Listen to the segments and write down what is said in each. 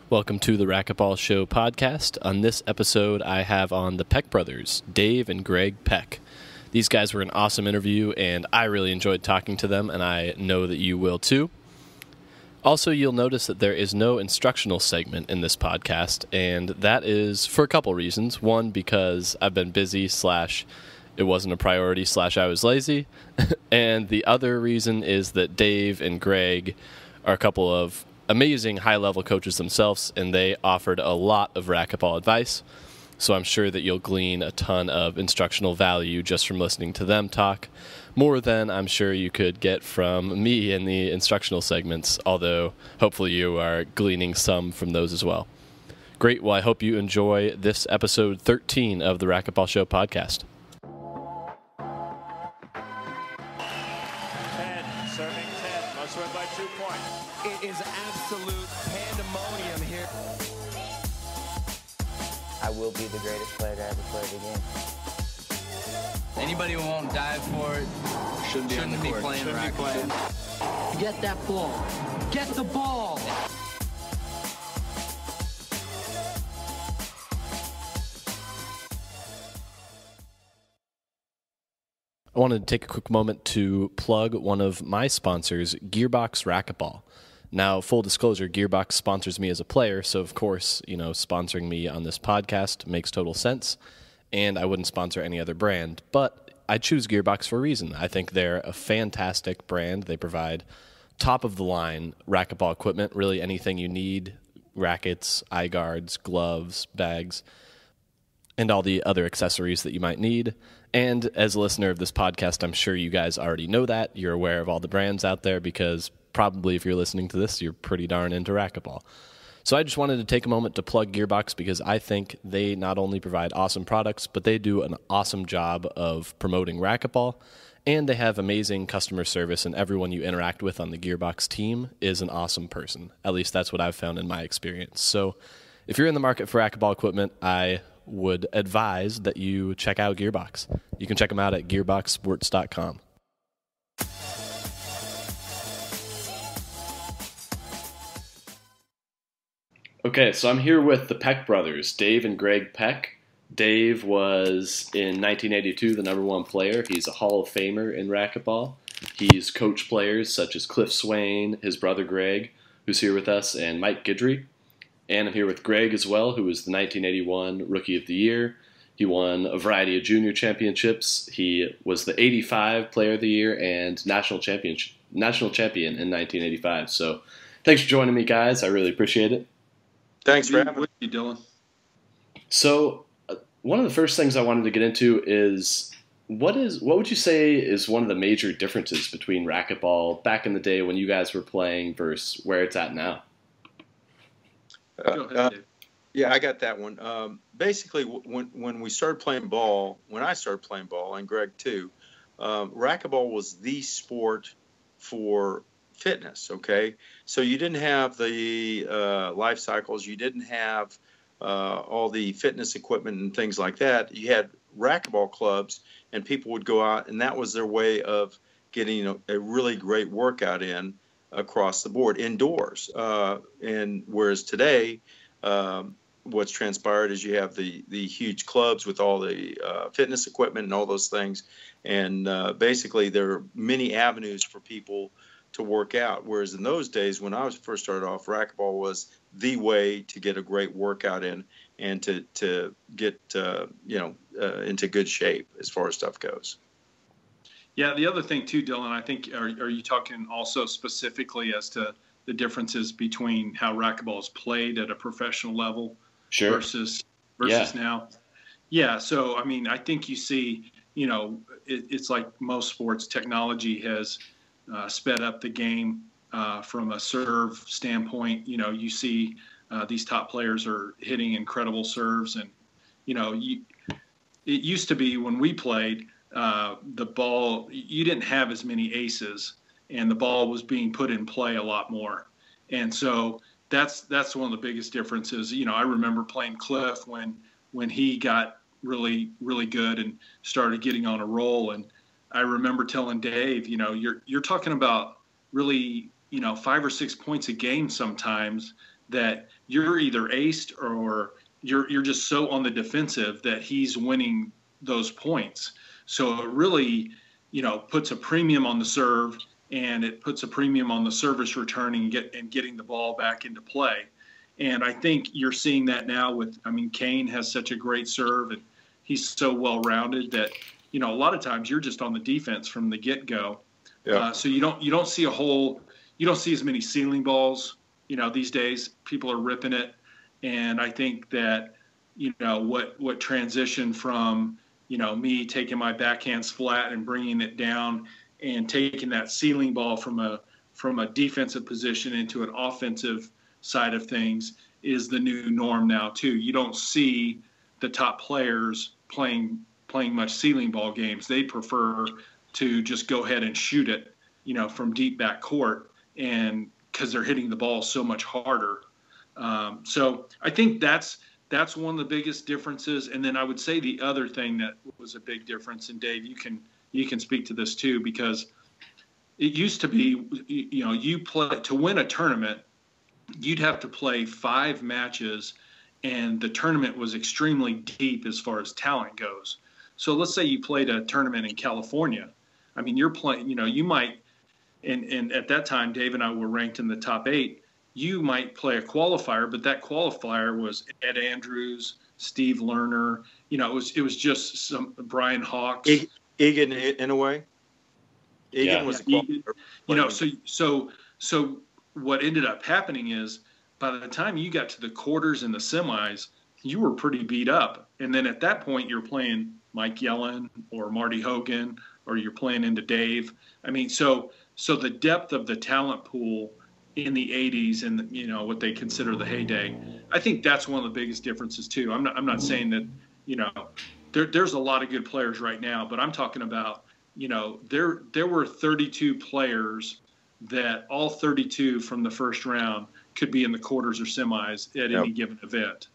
Welcome to the Racquetball Show podcast. On this episode, I have on the Peck Brothers, Dave and Gregg Peck. These guys were an awesome interview, and I really enjoyed talking to them, and I know that you will too. Also, you'll notice that there is no instructional segment in this podcast, and that is for a couple reasons. One, because I've been busy / it wasn't a priority / I was lazy. And the other reason is that Dave and Gregg are a couple of amazing high-level coaches themselves, and they offered a lot of racquetball advice, so I'm sure that you'll glean a ton of instructional value just from listening to them talk, more than I'm sure you could get from me in the instructional segments, although hopefully you are gleaning some from those as well. Great, well, I hope you enjoy this episode 13 of the Racquetball Show podcast. 10, serving 10, must win by 2 points. It is absolute pandemonium here. I will be the greatest player to ever play the game. Anybody who won't dive for it shouldn't be playing racquetball. Get that ball. Get the ball. I wanted to take a quick moment to plug one of my sponsors, Gearbox Racquetball. Now, full disclosure, Gearbox sponsors me as a player, so of course, sponsoring me on this podcast makes total sense, and I wouldn't sponsor any other brand, but I choose Gearbox for a reason. I think they're a fantastic brand. They provide top-of-the-line racquetball equipment, really anything you need, rackets, eye guards, gloves, bags, and all the other accessories that you might need. And as a listener of this podcast, I'm sure you guys already know that. You're aware of all the brands out there because probably if you're listening to this, you're pretty darn into racquetball. So I just wanted to take a moment to plug Gearbox because I think they not only provide awesome products, but they do an awesome job of promoting racquetball, and they have amazing customer service, and everyone you interact with on the Gearbox team is an awesome person. At least that's what I've found in my experience. So if you're in the market for racquetball equipment, I would advise that you check out Gearbox. You can check them out at gearboxsports.com. Okay, so I'm here with the Peck Brothers, Dave and Gregg Peck. Dave was, in 1982, the #1 player. He's a Hall of Famer in racquetball. He's coached players such as Cliff Swain, his brother Greg, who's here with us, and Mike Guidry. And I'm here with Gregg as well, who was the 1981 Rookie of the Year. He won a variety of junior championships. He was the 85 Player of the Year and national champion in 1985. So thanks for joining me, guys. I really appreciate it. Thanks for having you, Dylan. So one of the first things I wanted to get into is what would you say is one of the major differences between racquetball back in the day when you guys were playing versus where it's at now? Yeah, I got that one. Basically, when we started playing ball, when I started playing ball, and Gregg too, racquetball was the sport for fitness, okay? So you didn't have the life cycles. You didn't have all the fitness equipment and things like that. You had racquetball clubs, and people would go out, and that was their way of getting a really great workout in across the board, indoors. And whereas today, what's transpired is you have the huge clubs with all the fitness equipment and all those things. And basically, there are many avenues for people to work out. Whereas in those days, when I was first started off, racquetball was the way to get a great workout in and to get into good shape as far as stuff goes. Yeah, the other thing too, Dylan, I think, are you talking also specifically as to the differences between how racquetball is played at a professional level versus now? Yeah, so, I mean, I think you see, it's like most sports, technology has sped up the game from a serve standpoint. You see these top players are hitting incredible serves. And, it used to be when we played, the ball, you didn't have as many aces, and the ball was being put in play a lot more. And so that's one of the biggest differences. I remember playing Cliff when he got really, really good and started getting on a roll. And I remember telling Dave, you're talking about really, 5 or 6 points a game sometimes that you're either aced or you're just so on the defensive that he's winning those points. So it really, puts a premium on the serve, and it puts a premium on the service returning and getting the ball back into play. And I think you're seeing that now Kane has such a great serve, and he's so well-rounded that, a lot of times you're just on the defense from the get-go. Yeah. So you don't see as many ceiling balls, these days. People are ripping it. And I think that, what transitioned from, me taking my backhands flat and bringing it down and taking that ceiling ball from a defensive position into an offensive side of things is the new norm now too. You don't see the top players playing much ceiling ball games. They prefer to just go ahead and shoot it, from deep back court, and because they're hitting the ball so much harder. So I think that's one of the biggest differences. And then I would say the other thing that was a big difference, and Dave, you can speak to this too, because it used to be, you play to win a tournament, you'd have to play 5 matches, and the tournament was extremely deep as far as talent goes. So let's say you played a tournament in California. I mean, you're playing, you might, and at that time, Dave and I were ranked in the top 8. You might play a qualifier, but that qualifier was Ed Andrews, Steve Lerner. It was just some Brian Hawks. Egan, in a way. Egan was Egan. So what ended up happening is by the time you got to the quarters and the semis, you were pretty beat up. And then at that point, you're playing Mike Yellen or Marty Hogan, or you're playing into Dave. I mean, so the depth of the talent pool in the 80s and, what they consider the heyday, I think that's one of the biggest differences too. I'm not saying that, there's a lot of good players right now, but I'm talking about, there were 32 players that all 32 from the first round could be in the quarters or semis at any given event.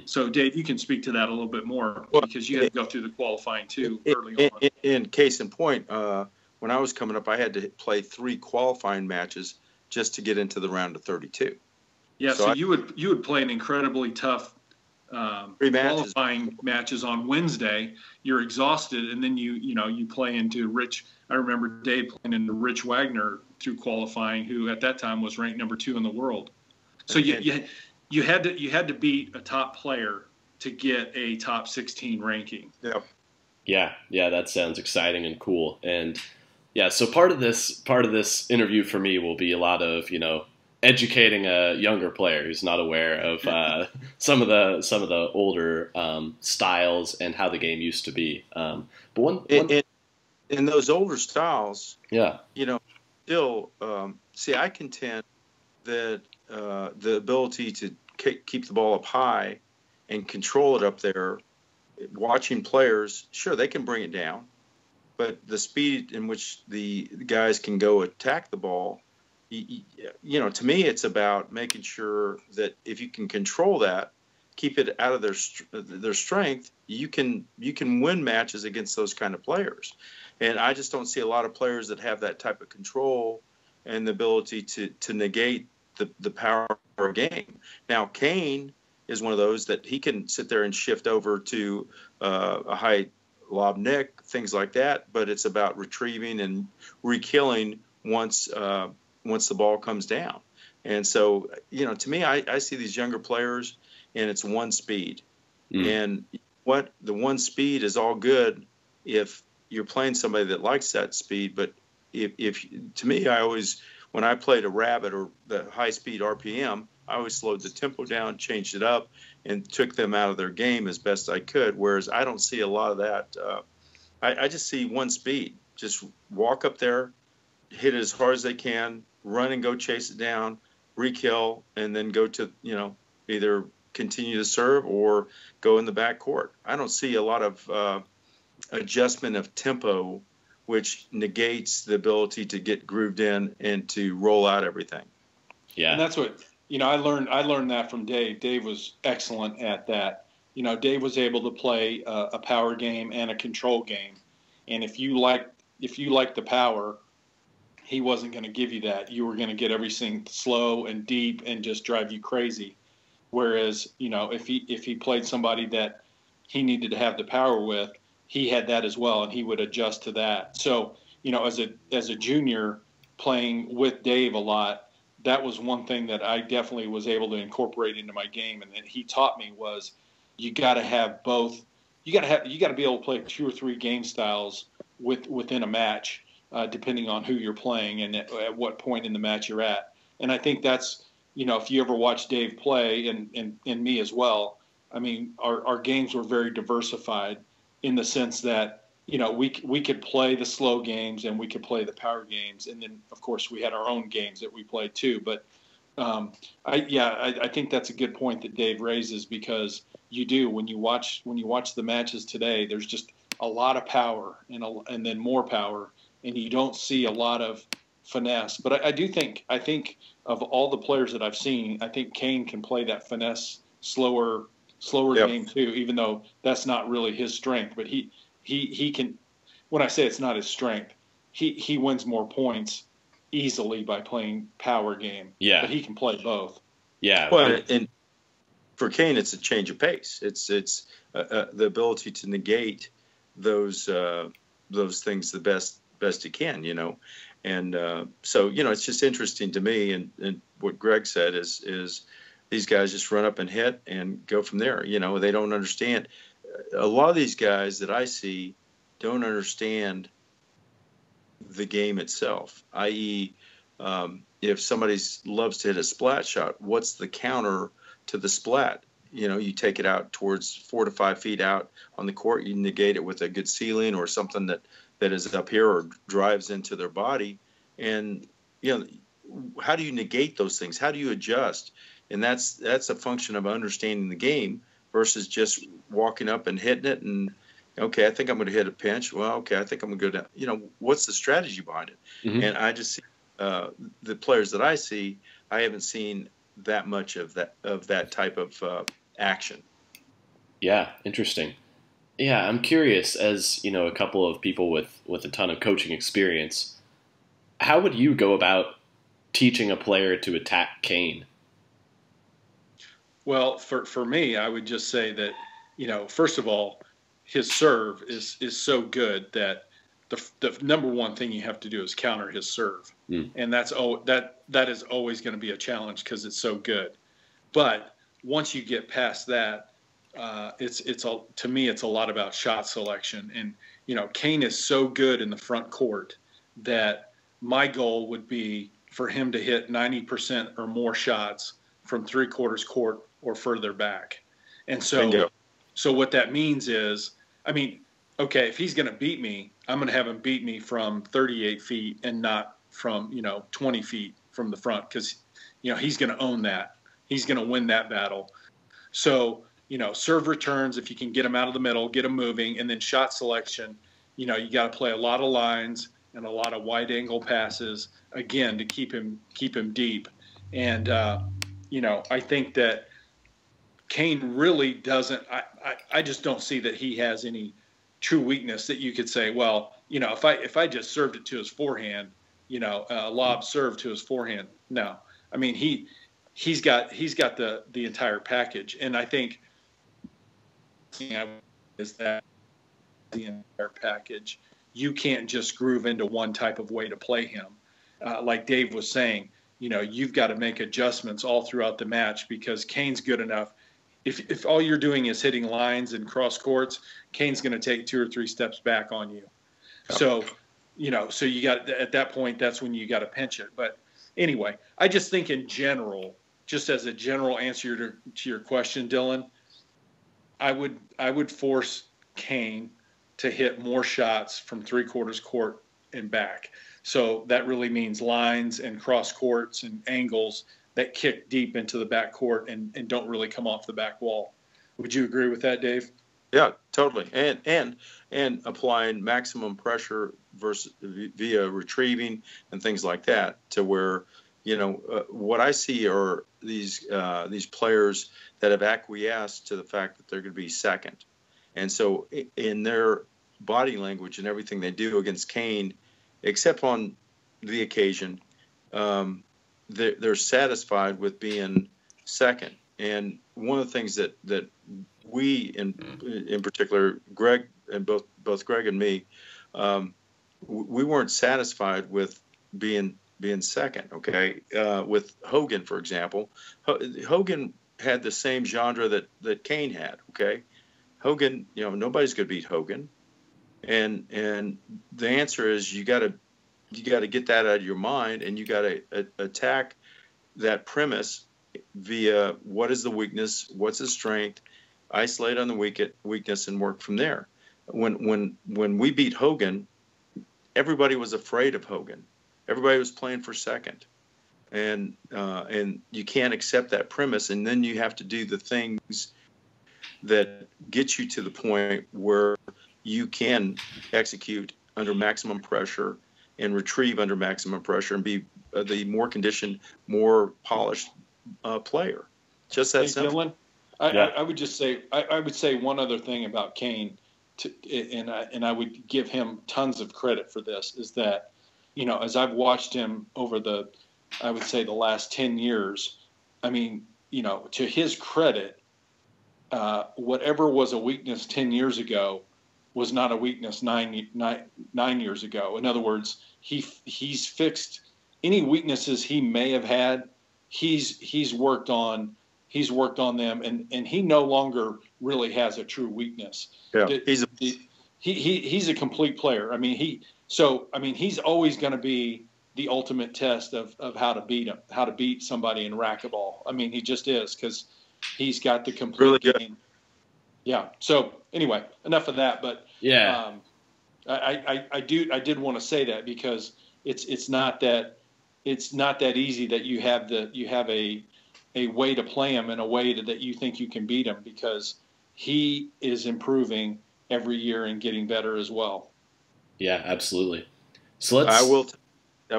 So, Dave, you can speak to that a little bit more, because you had to go through the qualifying too early on. In case in point, when I was coming up, I had to play 3 qualifying matches just to get into the round of 32. Yeah, so you would play an incredibly tough qualifying matches on Wednesday. You're exhausted, and then you play into Rich. I remember Dave playing into Rich Wagner through qualifying, who at that time was ranked number 2 in the world. So you had to beat a top player to get a top 16 ranking. Yeah. Yeah, that sounds exciting and cool. And yeah, so part of this interview for me will be a lot of, educating a younger player who's not aware of some of the older styles and how the game used to be. But in those older styles, still, I contend that the ability to keep the ball up high and control it up there, watching players, sure, they can bring it down, but the speed in which the guys can go attack the ball, to me, it's about making sure that if you can control that, keep it out of their strength, you can win matches against those kind of players. And I just don't see a lot of players that have that type of control and the ability to negate the power of a game. Now, Kane is one of those that he can sit there and shift over to a high lob nick, things like that, but it's about retrieving and re-killing once the ball comes down. And so, to me, I see these younger players, and it's one speed. And the one speed is all good if you're playing somebody that likes that speed. But if to me, when I played a rabbit or the high-speed RPM, I always slowed the tempo down, changed it up, and took them out of their game as best I could, whereas I don't see a lot of that. I just see one speed. Just walk up there, hit it as hard as they can, run and go chase it down, re-kill, and then go to, either continue to serve or go in the back court. I don't see a lot of adjustment of tempo, which negates the ability to get grooved in and to roll out everything. Yeah. And that's what, I learned that from Dave. Dave was excellent at that. Dave was able to play a power game and a control game. And if you like the power, he wasn't going to give you that. You were going to get everything slow and deep and just drive you crazy. Whereas, if he played somebody that he needed to have the power with, he had that as well, and he would adjust to that. So, as a junior playing with Dave a lot, that was one thing that I definitely was able to incorporate into my game, and that he taught me was you got to have both. You got to be able to play 2 or 3 game styles within a match. Depending on who you're playing and at what point in the match you're at. And I think that's, if you ever watch Dave play and me as well, I mean, our games were very diversified in the sense that, we could play the slow games and we could play the power games. And then, of course, we had our own games that we played too. But I think that's a good point that Dave raises, because you do, when you watch the matches today, there's just a lot of power and then more power. And you don't see a lot of finesse. But I think of all the players that I've seen, I think Kane can play that finesse, slower game too, even though that's not really his strength. But he can, when I say it's not his strength, he wins more points easily by playing power game. Yeah. But he can play both. Yeah. Well, and for Kane, it's a change of pace. It's the ability to negate those things the best he can, and so it's just interesting to me, and what Greg said is these guys just run up and hit and go from there. They don't understand. A lot of these guys that I see don't understand the game itself, i.e. If somebody loves to hit a splat shot, what's the counter to the splat? You take it out towards 4 to 5 feet out on the court, you negate it with a good ceiling or something that is up here or drives into their body. And, how do you negate those things? How do you adjust? And that's a function of understanding the game versus just walking up and hitting it. And, okay, I think I'm going to hit a pinch. Well, okay, I think I'm going to go down. What's the strategy behind it? Mm-hmm. And I just see the players that I see, I haven't seen that much of that type of action. Yeah, interesting. Yeah, I'm curious, as a couple of people with a ton of coaching experience, how would you go about teaching a player to attack Kane? Well, for me, I would just say that, first of all, his serve is so good that the number one thing you have to do is counter his serve. And that is always going to be a challenge because it's so good. But once you get past that, to me, it's a lot about shot selection. And, Kane is so good in the front court that my goal would be for him to hit 90% or more shots from 3/4 court or further back. And so what that means is, okay, if he's going to beat me, I'm going to have him beat me from 38 feet and not from, 20 feet from the front, because, he's going to own that. He's going to win that battle. So, serve returns, if you can get them out of the middle, get them moving, and then shot selection, you got to play a lot of lines and a lot of wide angle passes, again, to keep him deep. And, I think that Kane really doesn't, I just don't see that he has any true weakness that you could say, well, if I just served it to his forehand, a lob serve to his forehand. No, he's got the entire package. And I think is that the entire package. You can't just groove into one type of way to play him. Like Dave was saying, you've got to make adjustments all throughout the match, because Kane's good enough. If all you're doing is hitting lines and cross courts, Kane's going to take 2 or 3 steps back on you. So, so you got, at that point, that's when you got to pinch it. But anyway, I just think in general, just as a general answer to your question, Dylan, I would force Kane to hit more shots from 3/4 court and back. So that really means lines and cross courts and angles that kick deep into the back court and don't really come off the back wall. Would you agree with that, Dave? Yeah, totally. And applying maximum pressure via retrieving and things like that, to where, what I see are these players that have acquiesced to the fact that they're going to be second. And so in their body language and everything they do against Kane, except on the occasion, they're satisfied with being second. And one of the things that we in particular, Greg and both Greg and me, we weren't satisfied with being second. Okay, with Hogan, for example, Hogan had the same genre that Kane had. Okay, Hogan, nobody's going to beat Hogan, and the answer is you got to get that out of your mind, and you got to attack that premise via what is the weakness, what's the strength, isolate on the weakness, and work from there. When we beat Hogan, everybody was afraid of Hogan. Everybody was playing for second, and you can't accept that premise. And then you have to do the things that get you to the point where you can execute under maximum pressure and retrieve under maximum pressure and be the more conditioned, more polished player. Just that simple. Dylan, I would just say I would say one other thing about Kane, and I would give him tons of credit for this, is that, as I've watched him over I would say the last 10 years, I mean, to his credit, whatever was a weakness 10 years ago was not a weakness nine years ago. In other words, he's fixed any weaknesses he may have had. He's worked on them, and he no longer really has a true weakness. Yeah, he's a complete player. I mean, he's always going to be the ultimate test of how to beat him, how to beat somebody in racquetball. I mean, he just is, because he's got the complete game. Yeah. So anyway, enough of that. But yeah, I did want to say that, because it's not that easy that you have a way to play him in a way that you think you can beat him, because he is improving every year and getting better as well. Yeah, absolutely. So I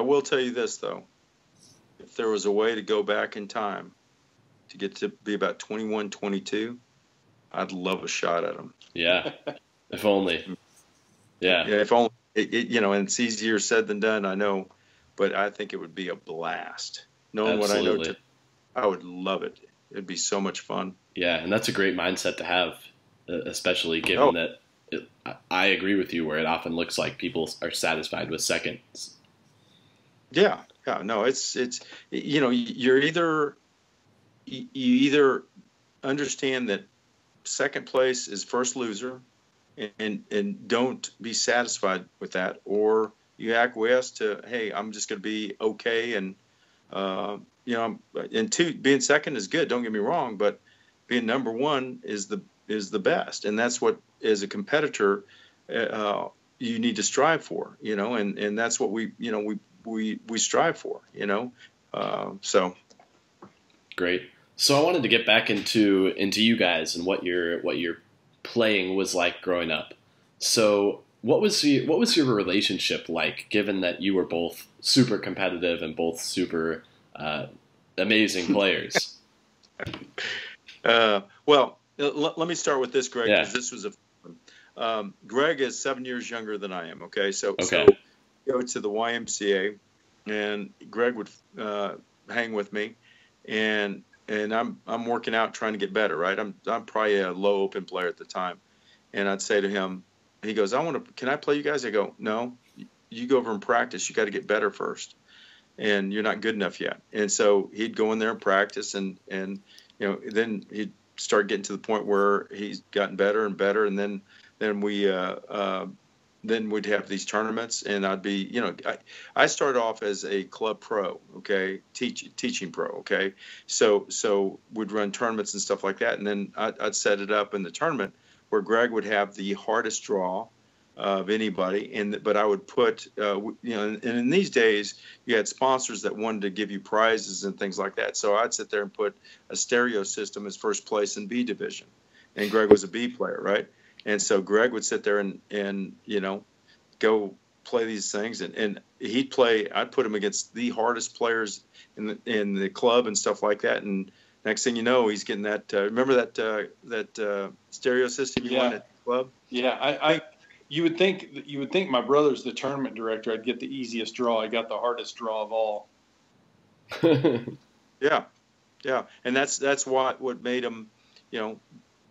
will tell you this, though. If there was a way to go back in time to get to be about 21, 22, I'd love a shot at him. Yeah, if only. Yeah, if only. And it's easier said than done, I know, but I think it would be a blast. Knowing absolutely. What I know, I would love it. It'd be so much fun. Yeah, and that's a great mindset to have, especially given that I agree with you, where it often looks like people are satisfied with seconds. Yeah, no, it's you either understand that second place is first loser, and don't be satisfied with that, or you acquiesce to, hey, I'm just going to be okay, and being second is good. Don't get me wrong, but being number one is the best, and that's what, as a competitor, you need to strive for. And that's what we strive for. So great. So I wanted to get back into you guys and what your playing was like growing up. So what was your relationship like, given that you were both super competitive and both super amazing players? Well, let me start with this, Greg, because Yeah. this was Greg is 7 years younger than I am. Okay, so go to the YMCA, and Greg would hang with me, and I'm working out, trying to get better. Right, I'm probably a low open player at the time, and I'd say to him, he goes, can I play you guys? I go, no, you go over and practice. You got to get better first, and you're not good enough yet. And so he'd go in there and practice, and then he'd start getting to the point where he's gotten better and better, and then we'd have these tournaments, and I'd be, I started off as a club pro, okay, teaching pro, okay, so we'd run tournaments and stuff like that, and then I'd set it up in the tournament where Greg would have the hardest draw of anybody, but I would put, and in these days you had sponsors that wanted to give you prizes and things like that, so I'd sit there and put a stereo system as first place in B division, and Greg was a B player, right? And so Greg would sit there and go play these things, and he'd play. I'd put him against the hardest players in the club and stuff like that. And next thing you know, he's getting that. Remember that stereo system you won at the club? Yeah, You would think my brother's the tournament director. I'd get the easiest draw. I got the hardest draw of all. Yeah, and that's what made him,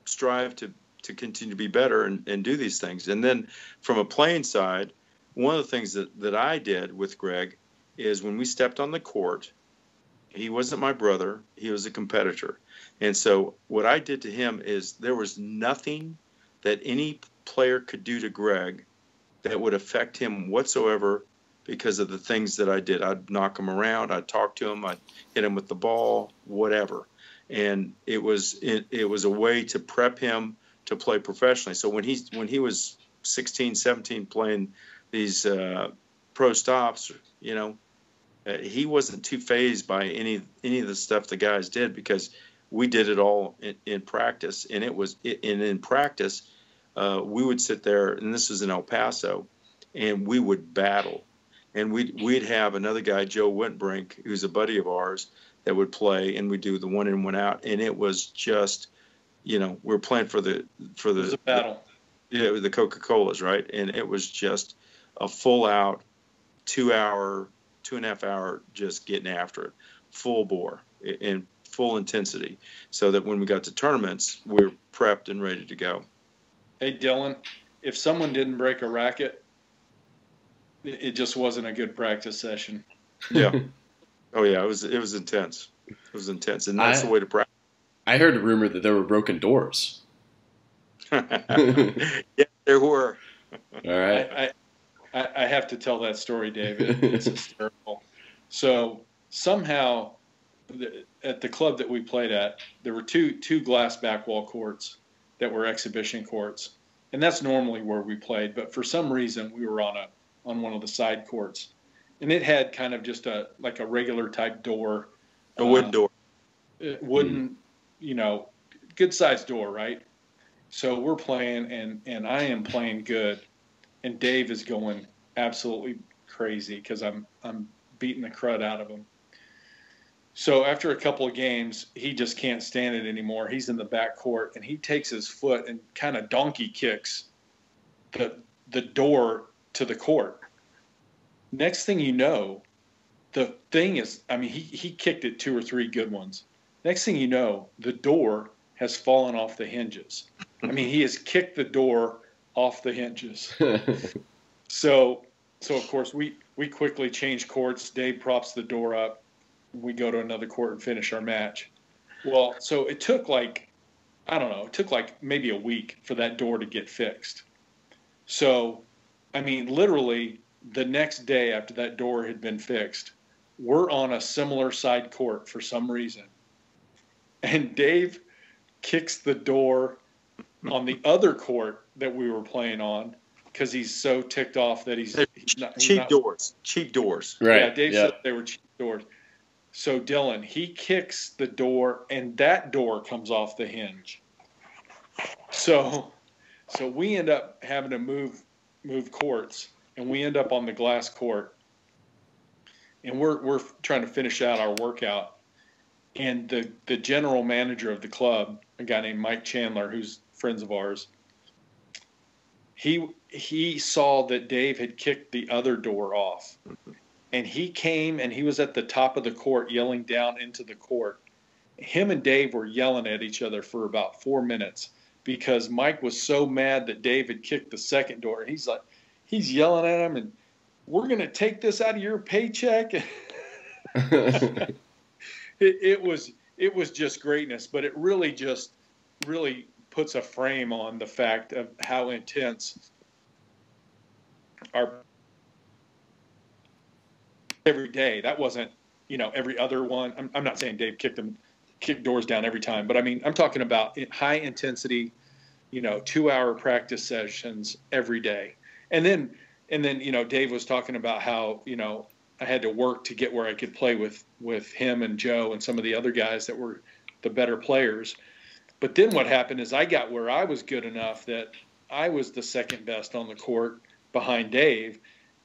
strive to continue to be better and do these things. And then from a playing side, one of the things that I did with Greg is when we stepped on the court, he wasn't my brother, he was a competitor. And so what I did to him is there was nothing that any player could do to Greg that would affect him whatsoever because of the things that I did. I'd knock him around, I'd talk to him, I'd hit him with the ball, whatever. And it was a way to prep him to play professionally. So when he was 16, 17 playing these pro stops, he wasn't too fazed by any of the stuff the guys did because we did it all in practice. And in practice, we would sit there, and this was in El Paso, and we would battle. And we'd have another guy, Joe Wentbrink, who's a buddy of ours, that would play, and we'd do the one in, one out. And it was just, we were playing for the it was a battle. The Coca-Colas, right? And it was just a full out 2.5 hour, just getting after it, full bore in full intensity, so that when we got to tournaments, we're prepped and ready to go. Hey, Dylan, if someone didn't break a racket, it just wasn't a good practice session. Yeah. Oh yeah, it was intense. It was intense, and that's the way to practice. I heard a rumor that there were broken doors. Yeah, there were. All right. I have to tell that story, David. It's hysterical. So somehow, at the club that we played at, there were two glass back wall courts that were exhibition courts, and that's normally where we played. But for some reason, we were on one of the side courts, and it had kind of just a regular type door, a wooden door, wooden, good sized door, right? So we're playing, and I am playing good, and Dave is going absolutely crazy because I'm beating the crud out of him. So after a couple of games, he just can't stand it anymore. He's in the back court, and he takes his foot and kind of donkey kicks the door to the court. Next thing you know, the thing is, he kicked it 2 or 3 good ones. Next thing you know, the door has fallen off the hinges. He has kicked the door off the hinges. So of course, we quickly change courts. Dave props the door up. We go to another court and finish our match. Well, so it took maybe a week for that door to get fixed. So, literally the next day after that door had been fixed, we're on a similar side court for some reason. And Dave kicks the door on the other court that we were playing on because he's so ticked off that he's cheap doors. Right. Yeah, Dave said they were cheap doors. So Dylan, he kicks the door, and that door comes off the hinge. So we end up having to move courts, and we end up on the glass court, and we're trying to finish out our workout. And the general manager of the club, a guy named Mike Chandler, who's friends of ours, he saw that Dave had kicked the other door off. And he came, and he was at the top of the court yelling down into the court. Him and Dave were yelling at each other for about 4 minutes because Mike was so mad that Dave had kicked the second door. And he's yelling at him, and we're going to take this out of your paycheck. It was just greatness, but it really puts a frame on the fact of how intense our every day. That wasn't, every other one. I'm not saying Dave kicked doors down every time, but I'm talking about high intensity, 2-hour practice sessions every day. And then, Dave was talking about how, I had to work to get where I could play with him and Joe and some of the other guys that were the better players. But then what happened is I got where I was good enough that I was the second best on the court behind Dave.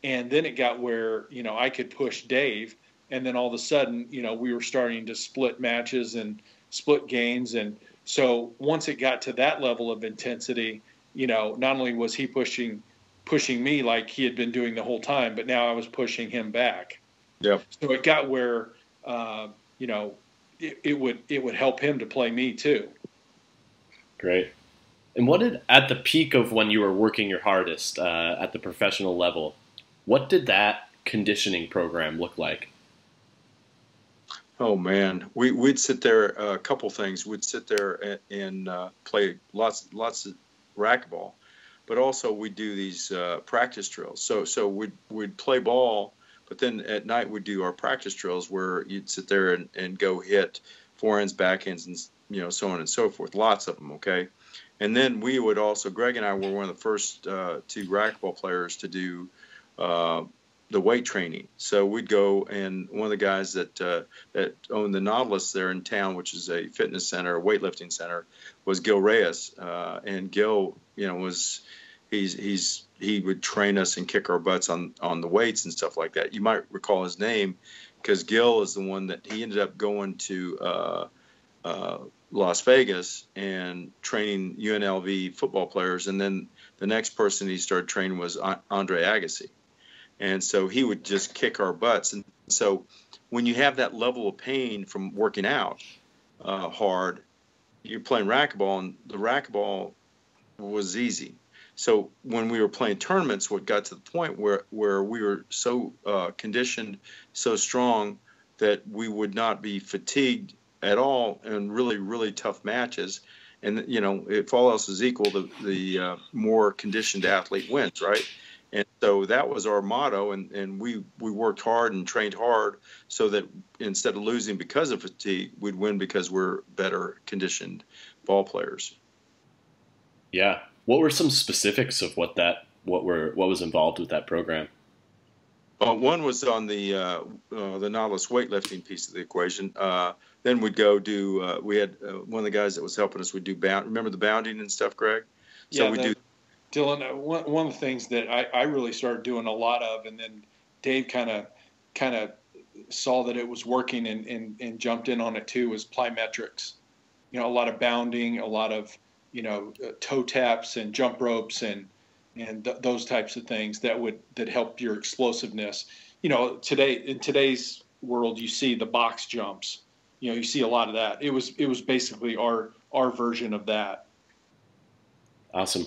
And then it got where, I could push Dave. And then all of a sudden, we were starting to split matches and split games. And so once it got to that level of intensity, not only was he pushing pushing me like he had been doing the whole time, but now I was pushing him back. Yep. So it got where, you know, it would help him to play me too. Great. And what did, at the peak of when you were working your hardest at the professional level, what did that conditioning program look like? Oh man, we'd sit there. A couple things. We'd sit there and play lots of racquetball, but also we'd do these practice drills. So we'd play ball, but then at night we'd do our practice drills where you'd sit there and go hit forehands, backhands, and so on and so forth. Lots of them. Okay. And then we would also, Greg and I were one of the first two racquetball players to do the weight training. So we'd go, and one of the guys that owned the Nautilus there in town, which is a fitness center, a weightlifting center, was Gil Reyes. And Gil, he would train us and kick our butts on the weights and stuff like that. You might recall his name because Gil is the one that he ended up going to Las Vegas and training UNLV football players, and then the next person he started training was Andre Agassi, and so he would just kick our butts. And so when you have that level of pain from working out hard, you're playing racquetball, and the racquetball was easy. So when we were playing tournaments, what got to the point where we were so conditioned, so strong that we would not be fatigued at all in really, really tough matches. And, if all else is equal, the more conditioned athlete wins, right? And so that was our motto, and we worked hard and trained hard so that instead of losing because of fatigue, we'd win because we're better conditioned ball players. Yeah. What were some specifics of what was involved with that program? One was on the Nautilus weightlifting piece of the equation. Then we'd go do. We had one of the guys that was helping us would do remember the bounding and stuff, Greg? So we do. Dylan, one of the things that I really started doing a lot of, and then Dave kind of saw that it was working and jumped in on it too, was plyometrics. A lot of bounding, a lot of toe taps and jump ropes and those types of things that help your explosiveness. In today's world, you see the box jumps. You see a lot of that. It was basically our version of that. Awesome.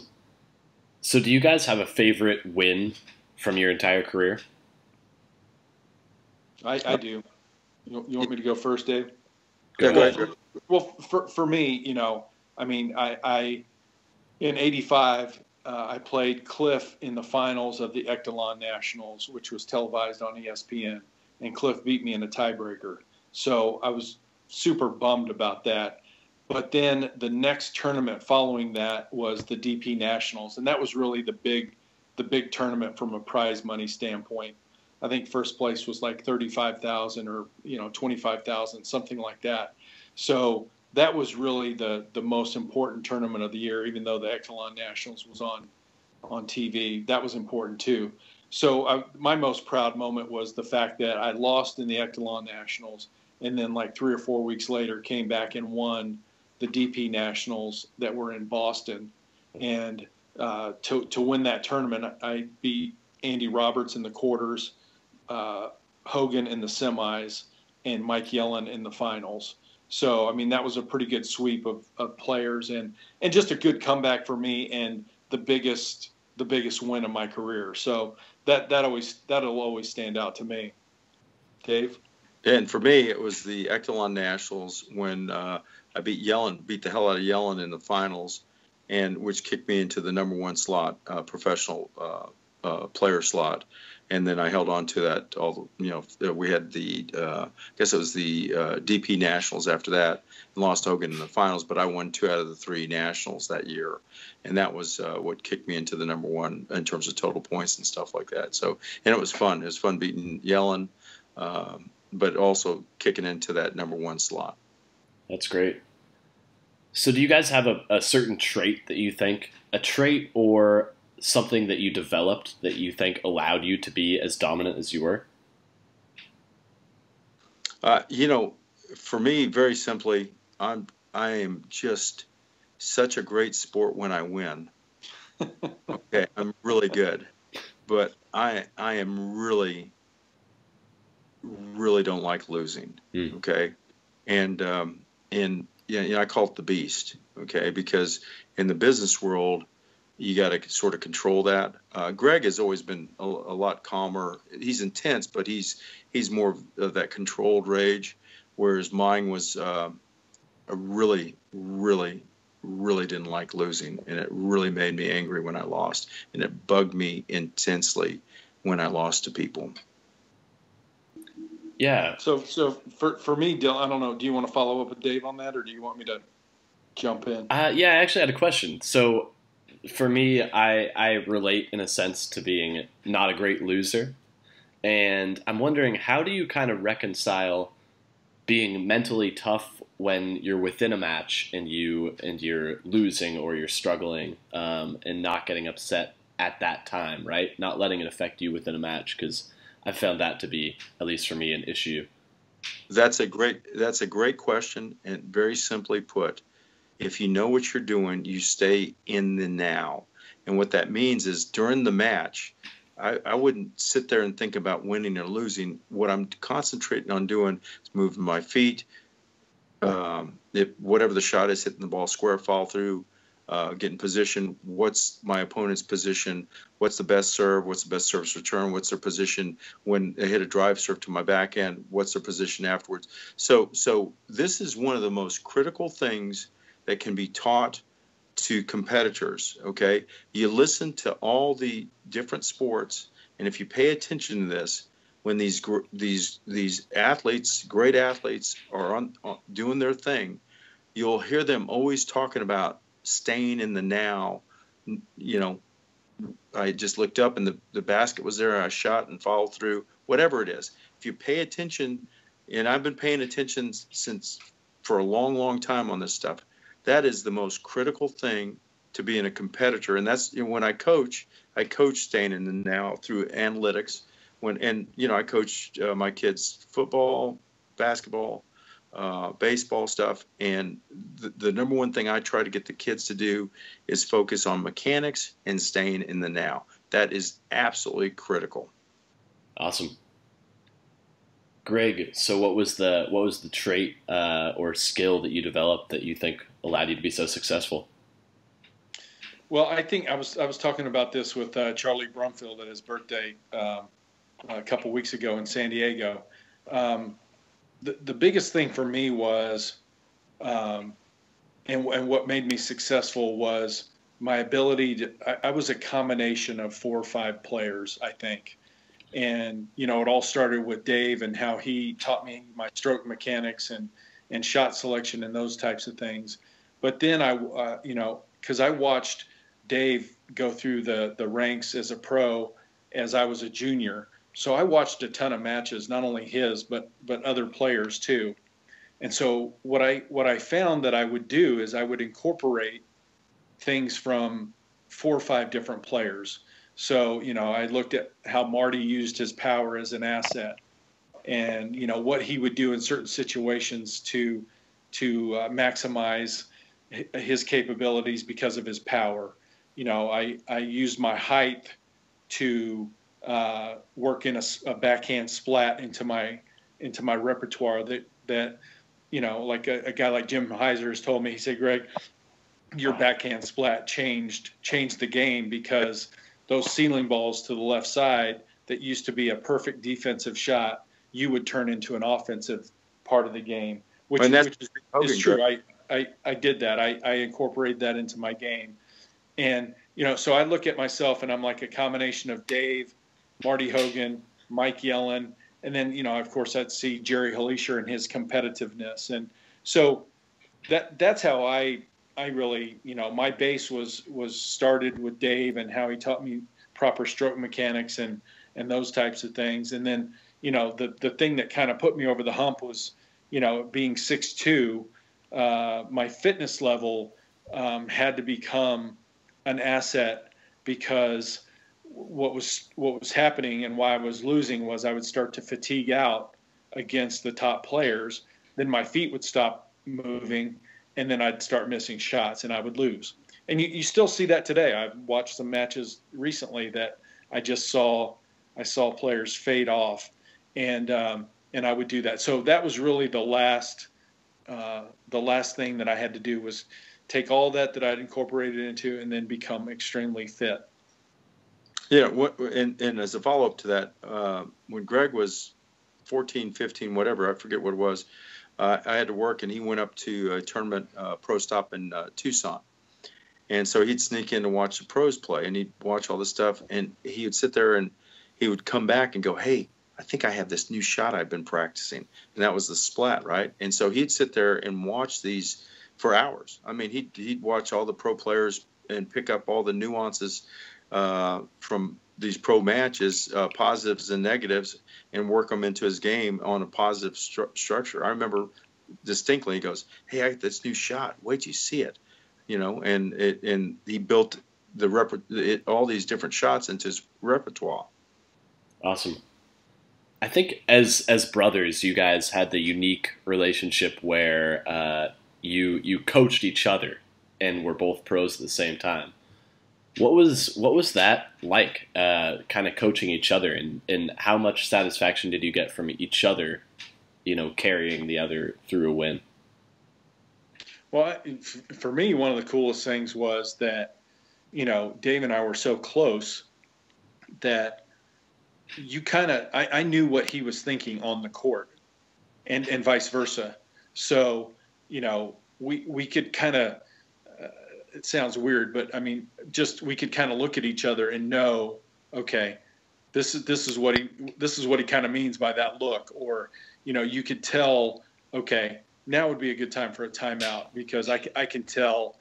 So do you guys have a favorite win from your entire career? I do. You want me to go first, Dave? Go ahead. Well, for me, I in '85, I played Cliff in the finals of the Echelon Nationals, which was televised on ESPN, and Cliff beat me in a tiebreaker. So I was super bummed about that. But then the next tournament following that was the DP Nationals, and that was really the big tournament from a prize money standpoint. I think first place was like $35,000 or $25,000, something like that. So that was really the most important tournament of the year, even though the Echelon Nationals was on TV. That was important too. So my most proud moment was the fact that I lost in the Echelon Nationals, and then like 3 or 4 weeks later came back and won the DP Nationals that were in Boston. And to win that tournament, I beat Andy Roberts in the quarters, Hogan in the semis, and Mike Yellen in the finals. So, that was a pretty good sweep of players and just a good comeback for me and the biggest win of my career. So that'll always stand out to me. Dave? And for me, it was the Echelon Nationals when I beat the hell out of Yellen in the finals, and which kicked me into the number one slot, professional player slot. And then I held on to that. We had I guess it was the DP Nationals after that, and lost Hogan in the finals. But I won 2 out of the 3 Nationals that year, and that was what kicked me into the number one in terms of total points and stuff like that. So, and it was fun. It was fun beating Yellen, but also kicking into that number one slot. That's great. So, do you guys have a certain trait that you think, a trait or something that you developed that you think allowed you to be as dominant as you were? For me, very simply, I am just such a great sport when I win. Okay, I'm really good, but I am really don't like losing. Okay, and I call it the beast. Okay, because in the business world, you got to sort of control that. Greg has always been a lot calmer. He's intense, but he's more of that controlled rage, whereas mine was I really didn't like losing, and it really made me angry when I lost, and it bugged me intensely when I lost to people. Yeah. So for me, Dylan, I don't know. Do you want to follow up with Dave on that, or do you want me to jump in? Yeah, I actually had a question. So for me, I relate in a sense to being not a great loser. And I'm wondering, how do you kind of reconcile being mentally tough when you're within a match and you're losing or you're struggling, and not getting upset at that time, right? Not letting it affect you within a match, because I found that to be, at least for me, an issue. That's a great question, and very simply put, if you know what you're doing, you stay in the now. And what that means is during the match, I wouldn't sit there and think about winning or losing. What I'm concentrating on doing is moving my feet. If whatever the shot is, hitting the ball square, fall through, get in position. What's my opponent's position? What's the best serve? What's the best service return? What's their position when they hit a drive serve to my backhand? What's their position afterwards? So this is one of the most critical things that can be taught to competitors. Okay, you listen to all the different sports, and if you pay attention to this, when these athletes, great athletes, are on doing their thing, you'll hear them always talking about staying in the now. You know, I just looked up and the basket was there, and I shot and followed through. Whatever it is, if you pay attention, and I've been paying attention for a long time on this stuff. That is the most critical thing to being a competitor, and that's when I coach staying in the now through analytics. I coach my kids football, basketball, baseball stuff, and the number one thing I try to get the kids to do is focus on mechanics and staying in the now. That is absolutely critical. Awesome. Greg, so what was the trait or skill that you developed that you think allowed you to be so successful? Well, I think I was talking about this with Charlie Brumfield at his birthday a couple weeks ago in San Diego. The biggest thing for me was, and what made me successful was my ability to. I was a combination of 4 or 5 players, I think. And, it all started with Dave and how he taught me my stroke mechanics and shot selection and those types of things. But then because I watched Dave go through the ranks as a pro as I was a junior. So I watched a ton of matches, not only his, but other players too. And so what I found that I would do is I would incorporate things from 4 or 5 different players. So, I looked at how Marty used his power as an asset and, what he would do in certain situations to maximize his capabilities because of his power. I used my height to work in a backhand splat into my repertoire that like a guy like Jim Heiser has told me. He said, Greg, your backhand splat changed the game, because those ceiling balls to the left side that used to be a perfect defensive shot, you would turn into an offensive part of the game, which is true. I did that. I incorporated that into my game. And, so I look at myself and I'm like a combination of Dave, Marty Hogan, Mike Yellen, and then, of course, I'd see Jerry Halisher and his competitiveness. And so that's how I really, my base was started with Dave and how he taught me proper stroke mechanics and those types of things. And then, the thing that kind of put me over the hump was, being 6'2", my fitness level had to become an asset, because what was happening and why I was losing was I would start to fatigue out against the top players. Then my feet would stop moving, and then I'd start missing shots and I would lose. and you still see that today. I've watched some matches recently that I saw players fade off, and I would do that. So that was really the last thing that I had to do was take all that I'd incorporated into and then become extremely fit. Yeah, and as a follow-up to that, when Gregg was 14, 15, whatever, I forget what it was, I had to work, and he went up to a tournament pro stop in Tucson. And so he'd sneak in to watch the pros play, and he'd watch all this stuff, and he would sit there, and he would come back and go, hey, I think I have this new shot I've been practicing. And that was the splat, right? And so he'd sit there and watch these for hours. I mean, he'd watch all the pro players and pick up all the nuances from these pro matches, positives and negatives, and work them into his game on a positive structure. I remember distinctly, he goes, hey, I got this new shot. Wait till you see it. And he built all these different shots into his repertoire. Awesome. I think as brothers, you guys had the unique relationship where you coached each other and were both pros at the same time. What was that like, kind of coaching each other, and how much satisfaction did you get from each other, carrying the other through a win? Well, for me, one of the coolest things was that, Dave and I were so close that I knew what he was thinking on the court and vice versa. So, we could kind of, it sounds weird, but I mean, we could kind of look at each other and know, okay, this is what he kind of means by that look. Or, you could tell, okay, now would be a good time for a timeout, because I can tell,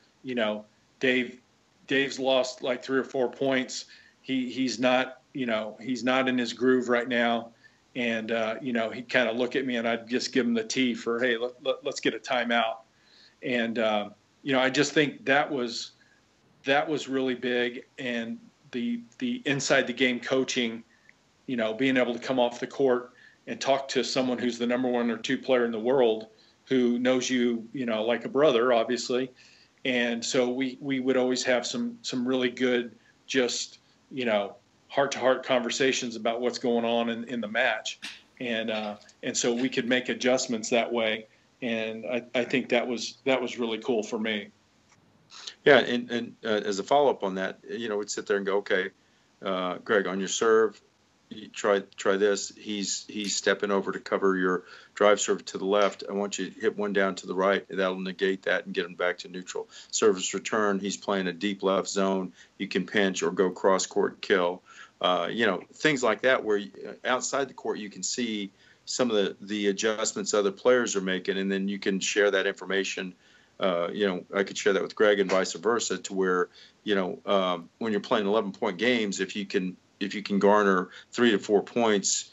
Dave's lost like 3 or 4 points. He's not in his groove right now. And, he'd kind of look at me, and I'd just give him the T for, hey, let's get a timeout. And, I just think that was really big. And the inside the game coaching, being able to come off the court and talk to someone who's the number 1 or 2 player in the world, who knows you, like a brother, obviously. And so we would always have some really good, just, heart-to-heart conversations about what's going on in the match. And so we could make adjustments that way. And I think that was really cool for me. Yeah, and as a follow-up on that, we'd sit there and go, okay, Gregg, on your serve, you try this. He's stepping over to cover your drive serve to the left. I want you to hit one down to the right. That'll negate that and get him back to neutral. Service return, he's playing a deep left zone. You can pinch or go cross-court kill. Things like that, where outside the court you can see some of the adjustments other players are making, and then you can share that information. I could share that with Gregg and vice versa, to where, when you're playing 11-point games, if you can garner 3 to 4 points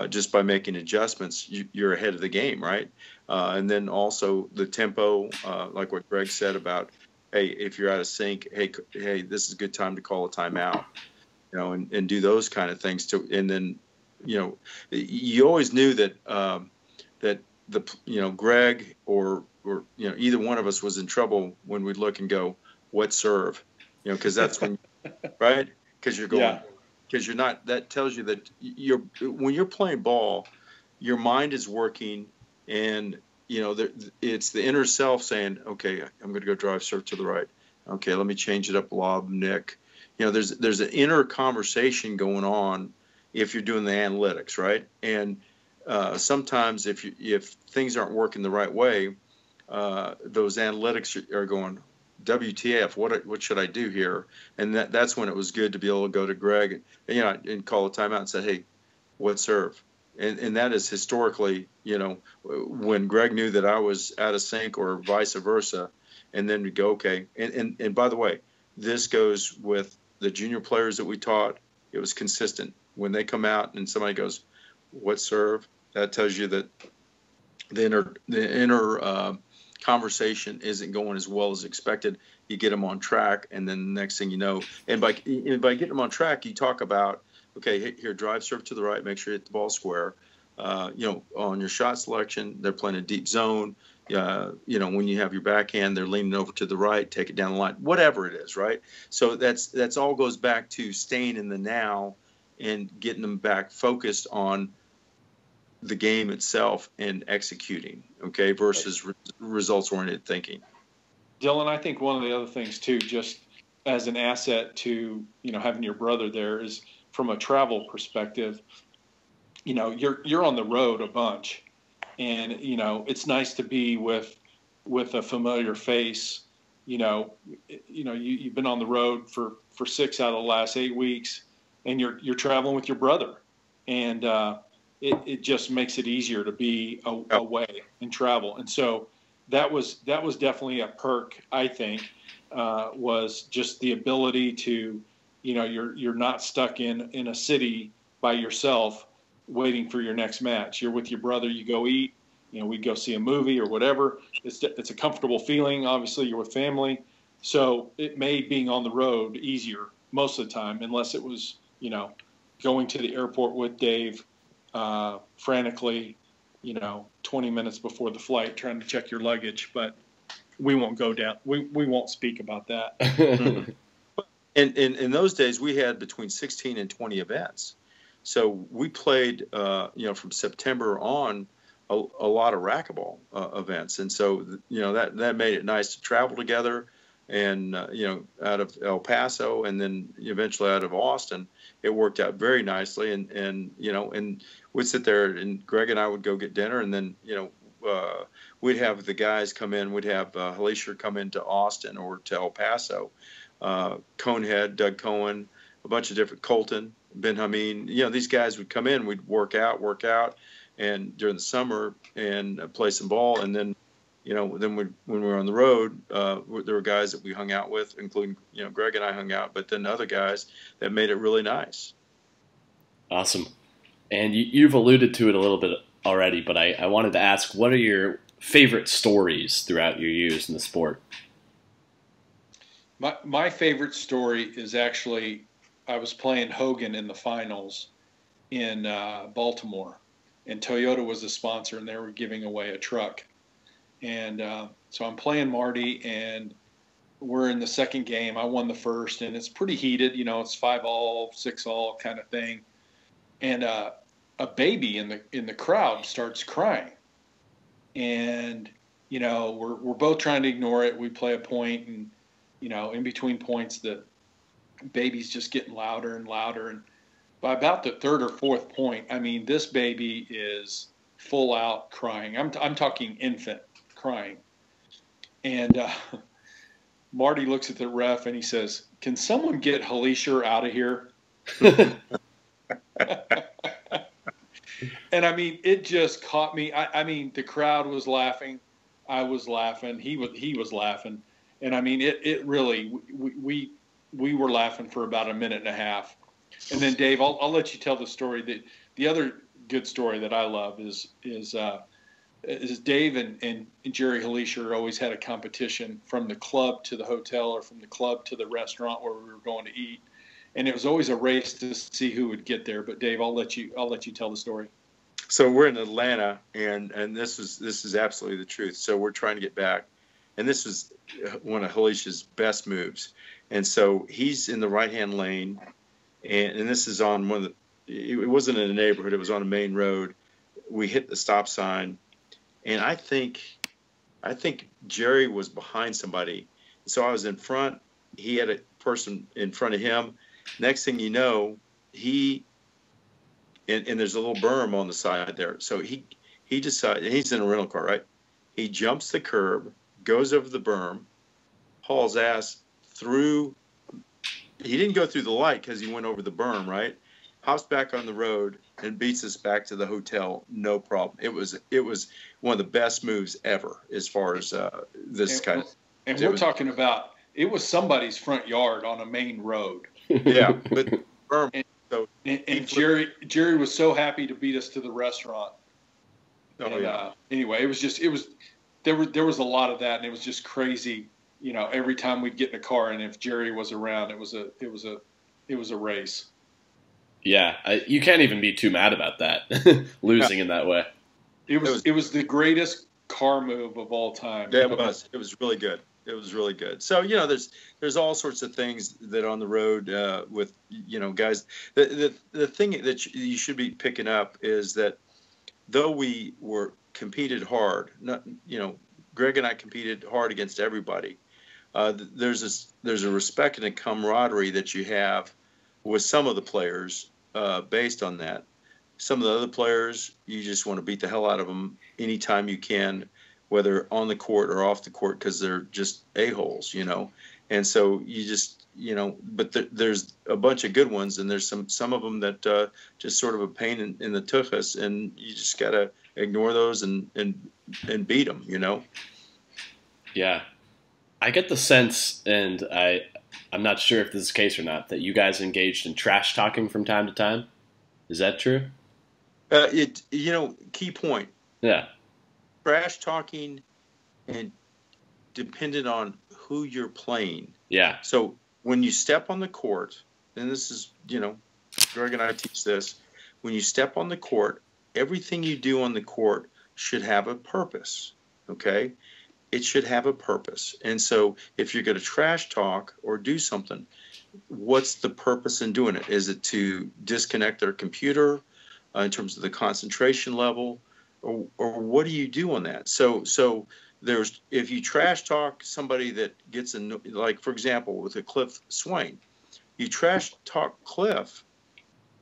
just by making adjustments, you're ahead of the game, right? And then also the tempo, like what Gregg said about, hey, if you're out of sync, hey, this is a good time to call a timeout, and do those kind of things too. And then, you always knew that Gregg or either one of us was in trouble when we'd look and go, what serve? Because that's when, right? Because you're going. Yeah. Because you're not. That tells you that when you're playing ball, your mind is working, and it's the inner self saying, "Okay, I'm going to go drive serve to the right. Okay, let me change it up, lob, nick." There's an inner conversation going on if you're doing the analytics, right? And sometimes if things aren't working the right way, those analytics are going, WTF, what should I do here? And that's when it was good to be able to go to Gregg and call a timeout and say, hey, what serve? And that is historically, when Gregg knew that I was out of sync or vice versa, and then we go, okay. And by the way, this goes with the junior players that we taught. It was consistent. When they come out and somebody goes, what serve? That tells you that the inner conversation isn't going as well as expected. You get them on track, and then the next thing you know, and by getting them on track, you talk about, okay, here, drive serve to the right, make sure you hit the ball square. On your shot selection, they're playing a deep zone. when you have your backhand, they're leaning over to the right, take it down the line, whatever it is, right? So that's all goes back to staying in the now and getting them back focused on the game itself and executing, okay, versus results-oriented thinking. Dylan, I think one of the other things too, just as an asset to having your brother there, is from a travel perspective. You're on the road a bunch, and it's nice to be with a familiar face. You've been on the road for 6 out of the last 8 weeks, and you're traveling with your brother, and it just makes it easier to be away and travel. And so that was definitely a perk, I think, was just the ability to, you're not stuck in a city by yourself waiting for your next match. You're with your brother, you go eat, we'd go see a movie or whatever. It's a comfortable feeling. Obviously, you're with family. So it made being on the road easier most of the time, unless it was, going to the airport with Dave frantically, 20 minutes before the flight, trying to check your luggage. But we won't go down. We won't speak about that. And in those days, we had between 16 and 20 events. So we played, from September on, a lot of racquetball events. And so, that made it nice to travel together and, out of El Paso and then eventually out of Austin. It worked out very nicely. And we'd sit there and Greg and I would go get dinner, and then, we'd have the guys come in. We'd have Halisher come into Austin or to El Paso, Conehead, Doug Cohen, a bunch of different, Colton, Ben Hameen, these guys would come in, we'd work out, and during the summer and play some ball. And then, when we were on the road, there were guys that we hung out with, including, Greg and I hung out, but then other guys that made it really nice. Awesome. And you've alluded to it a little bit already, but I wanted to ask, what are your favorite stories throughout your years in the sport? My favorite story is actually, I was playing Hogan in the finals in Baltimore, and Toyota was the sponsor, and they were giving away a truck. And so I'm playing Marty, and we're in the second game. I won the first, and it's pretty heated. It's 5-all, 6-all kind of thing. And a baby in the crowd starts crying, and we're both trying to ignore it. We play a point, and in between points, the baby's just getting louder and louder. And by about the third or fourth point, this baby is full out crying. I'm talking infant crying. And Marty looks at the ref and he says, "Can someone get Halisher out of here?" And it just caught me. The crowd was laughing. I was laughing. He was laughing. And it really, we were laughing for about a minute and a half. And then Dave, I'll let you tell the story. The other good story that I love is Dave and Jerry Halisher always had a competition from the club to the hotel or from the club to the restaurant where we were going to eat. And it was always a race to see who would get there. But Dave, I'll let you tell the story. So we're in Atlanta, and this is absolutely the truth. So we're trying to get back, and this was one of Halisher's best moves. And so he's in the right-hand lane, and this is on one of the, it wasn't in a neighborhood, it was on a main road. We hit the stop sign, and I think Jerry was behind somebody. So I was in front. He had a person in front of him. Next thing you know, and there's a little berm on the side there. So he decided, and he's in a rental car, right? He jumps the curb, goes over the berm, hauls ass through. He didn't go through the light because he went over the berm, right? Hops back on the road and beats us back to the hotel, no problem. It was one of the best moves ever as far as this kind of. And we're talking about, it was somebody's front yard on a main road. Yeah, but berm. And Jerry was so happy to beat us to the restaurant. Anyway, there was a lot of that, and it was just crazy. Every time we'd get in a car, and if Jerry was around, it was a race. Yeah, you can't even be too mad about that, losing in that way. It was the greatest car move of all time. Yeah, it was. It was really good. It was really good. So, there's all sorts of things that on the road with, guys. The thing that you should be picking up is that though we competed hard, Greg and I competed hard against everybody. There's a respect and a camaraderie that you have with some of the players based on that. Some of the other players, you just want to beat the hell out of them anytime you can, whether on the court or off the court, because they're just a-holes, And so you just, but there's a bunch of good ones, and there's some of them that just sort of a pain in the tuchus, and you just got to ignore those and beat them, Yeah. I get the sense, and I'm not sure if this is the case or not, that you guys engaged in trash talking from time to time. Is that true? Key point. Yeah. Trash talking and dependent on who you're playing. Yeah. So when you step on the court, and this is, Greg and I teach this, when you step on the court, everything you do on the court should have a purpose, okay? It should have a purpose. And so if you're going to trash talk or do something, what's the purpose in doing it? Is it to disconnect their computer in terms of the concentration level? Or what do you do on that? So if you trash talk somebody that gets like, for example, with a Cliff Swain, you trash talk Cliff,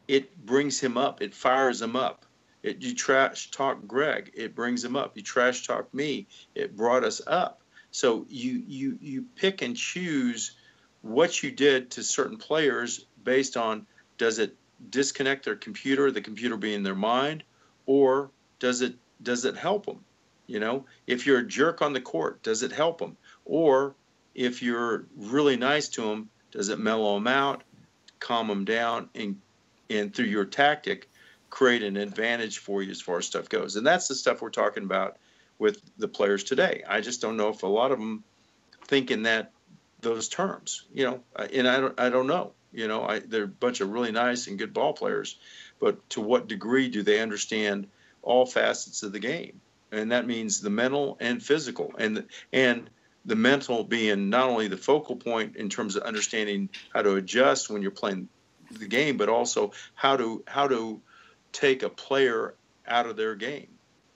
it brings him up, it fires him up. You trash talk Greg, it brings him up. You trash talk me, it brought us up. So you pick and choose what you did to certain players based on, does it disconnect their computer, the computer being their mind, or does it help them? If you're a jerk on the court, does it help them? Or if you're really nice to them, does it mellow them out, calm them down, and through your tactic, create an advantage for you as far as stuff goes? And that's the stuff we're talking about with the players today. I just don't know if a lot of them think in those terms, and I don't know. They're a bunch of really nice and good ball players, but to what degree do they understand all facets of the game? And that means the mental and physical, and the mental being not only the focal point in terms of understanding how to adjust when you're playing the game, but also how to take a player out of their game.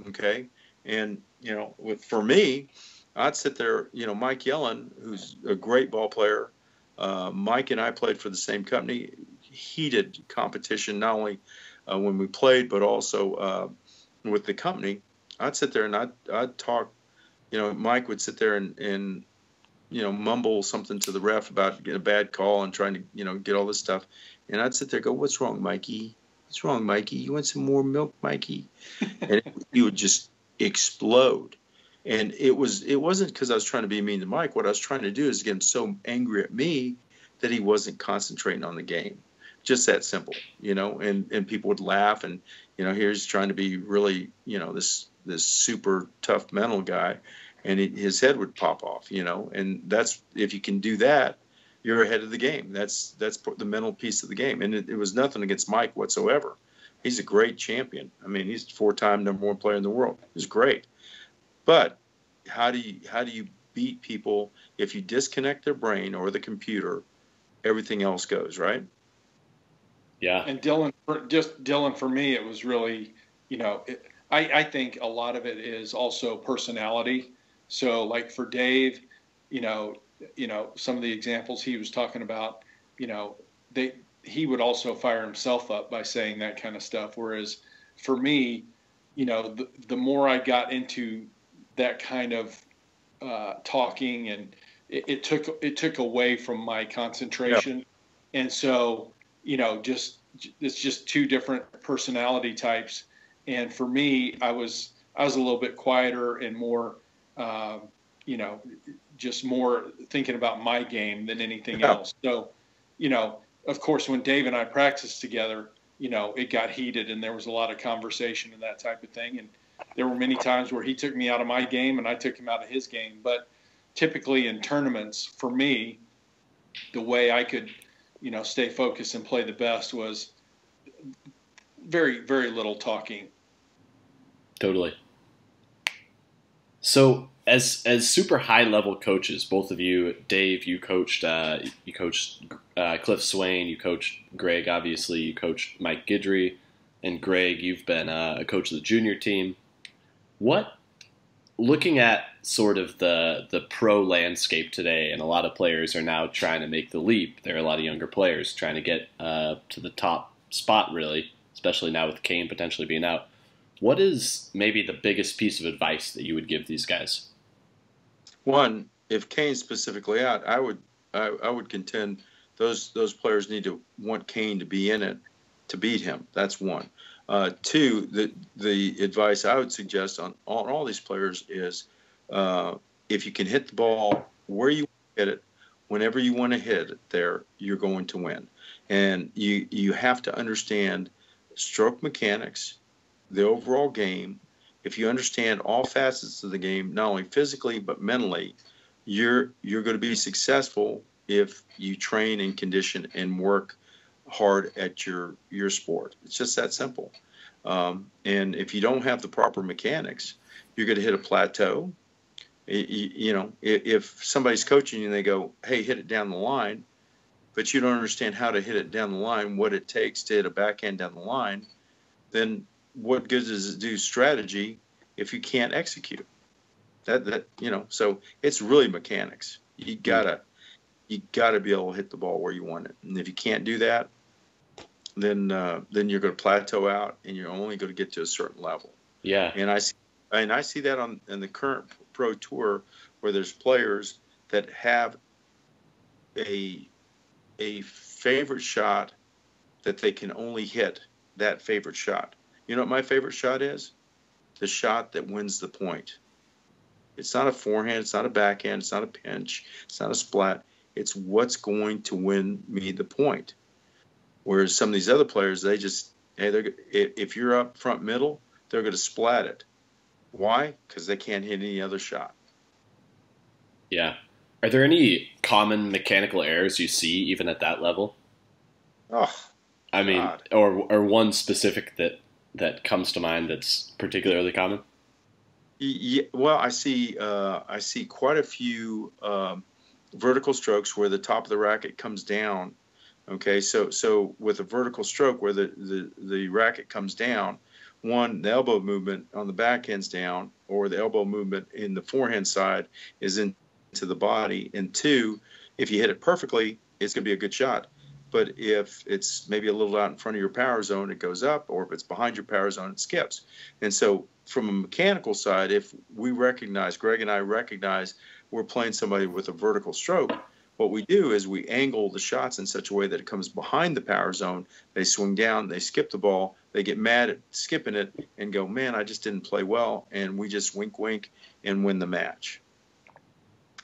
Okay. And, for me, I'd sit there, Mike Yellen, who's a great ball player. Mike and I played for the same company, heated competition, not only when we played, but also with the company. I'd sit there and I'd talk, Mike would sit there and mumble something to the ref about getting a bad call and trying to, get all this stuff. And I'd sit there and go, "What's wrong, Mikey? What's wrong, Mikey? You want some more milk, Mikey?" And he would just explode. And it wasn't because I was trying to be mean to Mike. What I was trying to do is get him so angry at me that he wasn't concentrating on the game. Just that simple, and people would laugh, and, here's trying to be really, this super tough mental guy, and his head would pop off, and that's, if you can do that, you're ahead of the game. That's the mental piece of the game. And it was nothing against Mike whatsoever. He's a great champion. I mean, he's 4-time #1 player in the world. He's great. But how do you beat people if you disconnect their brain or the computer? Everything else goes, right? Yeah. And Dylan, for me, it was really, I think a lot of it is also personality. So, like for Dave, some of the examples he was talking about, he would also fire himself up by saying that kind of stuff. Whereas for me, the more I got into that kind of talking, and it took away from my concentration. Yep. And so, it's just two different personality types. And for me, I was a little bit quieter and more, just more thinking about my game than anything else. So, of course, when Dave and I practiced together, it got heated and there was a lot of conversation and that type of thing. And there were many times where he took me out of my game and I took him out of his game. But typically in tournaments, for me, the way I could, stay focused and play the best was very, very little talking. Totally. So as super high level coaches, both of you, Dave, you coached Cliff Swain, you coached Greg, obviously, you coached Mike Guidry, and Greg, you've been a coach of the junior team. Looking at sort of the pro landscape today, and a lot of players are now trying to make the leap. There are a lot of younger players trying to get to the top spot, really, especially now with Kane potentially being out. What is maybe the biggest piece of advice that you would give these guys? One, if Kane's specifically out, I would contend those players need to want Kane to be in it to beat him. That's one. Two, the advice I would suggest on all these players is if you can hit the ball where you hit it, whenever you want to hit it there, you're going to win. And you have to understand stroke mechanics, the overall game. If you understand all facets of the game, not only physically but mentally, you're going to be successful if you train and condition and work hard at your sport. It's just that simple. And if you don't have the proper mechanics, you're going to hit a plateau. If somebody's coaching you and they go, hey, hit it down the line, but you don't understand how to hit it down the line, what it takes to hit a backhand down the line, then what good does it do strategy if you can't execute? So it's really mechanics. You gotta be able to hit the ball where you want it. And if you can't do that, then you're going to plateau out, and you're only going to get to a certain level. Yeah. And I see that in the current pro tour, where there's players that have a favorite shot that they can only hit that favorite shot. You know what my favorite shot is? The shot that wins the point. It's not a forehand, it's not a backhand, it's not a pinch, it's not a splat. It's what's going to win me the point. Whereas some of these other players, they just, if you're up front middle, they're going to splat it. Why? Because they can't hit any other shot. Yeah. Are there any common mechanical errors you see even at that level? Oh, I mean, God. or one specific that comes to mind that's particularly common? Yeah, well, I see quite a few vertical strokes where the top of the racket comes down. Okay, so with a vertical stroke where the racket comes down, one, the elbow movement on the backhand's down, or the elbow movement in the forehand side is into the body, and two, if you hit it perfectly, it's going to be a good shot. But if it's maybe a little out in front of your power zone, it goes up, or if it's behind your power zone, it skips. And so from a mechanical side, if we recognize, Greg and I recognize we're playing somebody with a vertical stroke, what we do is we angle the shots in such a way that it comes behind the power zone. They swing down, they skip the ball, they get mad at skipping it and go, man, I just didn't play well, and we just wink and win the match.